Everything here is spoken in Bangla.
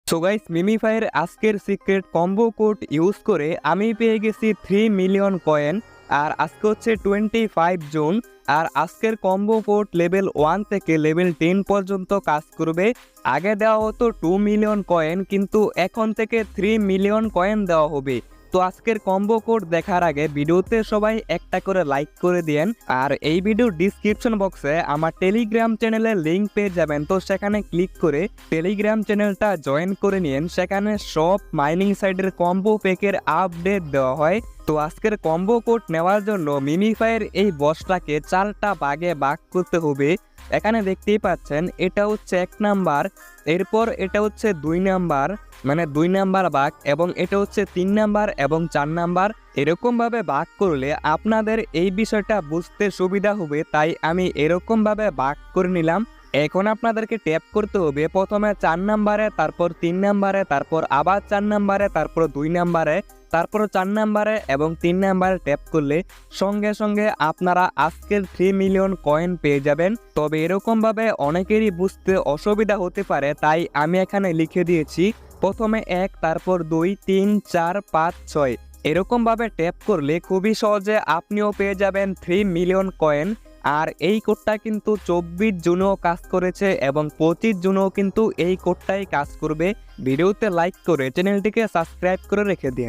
সো গাইস, মিমিফাইয়ের আজকের সিক্রেট কম্বো কোড ইউজ করে আমি পেয়ে গেছি 3 মিলিয়ন কয়েন। আর আজকে হচ্ছে 25 জুন। আর আজকের কম্বো কোড লেভেল 1 থেকে লেভেল 10 পর্যন্ত কাজ করবে। আগে দেওয়া হতো 2 মিলিয়ন কয়েন, কিন্তু এখন থেকে 3 মিলিয়ন কয়েন দেওয়া হবে। তো আজকের কম্বো কোড দেখার আগে ভিডিওতে সবাই একটা করে লাইক করে দিয়েন। আর এই ভিডিওর ডিসক্রিপশন বক্সে আমার টেলিগ্রাম চ্যানেলের লিঙ্ক পেয়ে যাবেন, তো সেখানে ক্লিক করে টেলিগ্রাম চ্যানেলটা জয়েন করে নিন। সেখানে সব মাইনিং সাইটের কম্বো প্যাকের আপডেট দেওয়া হয়। তো আজকের কম্বো কোড নেওয়ার জন্য মিমিফাইয়ের এই বসটাকে 4টা ভাগে ভাগ করতে হবে। এখানে দেখতেই পাচ্ছেন, এটা হচ্ছে 1 নাম্বার, এরপর এটা হচ্ছে 2 নাম্বার, মানে 2 নাম্বার ভাগ, এবং এটা হচ্ছে 3 নাম্বার এবং 4 নাম্বার। এরকমভাবে ভাগ করলে আপনাদের এই বিষয়টা বুঝতে সুবিধা হবে, তাই আমি এরকমভাবে ভাগ করে নিলাম। এখন আপনাদেরকে ট্যাপ করতে হবে প্রথমে 4 নাম্বারে, তারপর 3 নাম্বারে, তারপর আবার 4 নাম্বারে, তারপর 2 নাম্বারে, তারপর 4 নাম্বারে এবং 3 নাম্বারে ট্যাপ করলে সঙ্গে সঙ্গে আপনারা আজকের 3 মিলিয়ন কয়েন পেয়ে যাবেন। তবে এরকমভাবে অনেকেরই বুঝতে অসুবিধা হতে পারে, তাই আমি এখানে লিখে দিয়েছি প্রথমে 1, তারপর 2, 3, 4, 5, 6। এরকমভাবে ট্যাপ করলে খুবই সহজে আপনিও পেয়ে যাবেন 3 মিলিয়ন কয়েন। আর এই কোডটা কিন্তু 24 জুনেও কাজ করেছে এবং 25 জুনেও কিন্তু এই কোডটাই কাজ করবে। ভিডিওতে লাইক করে চ্যানেলটিকে সাবস্ক্রাইব করে রেখে দিন।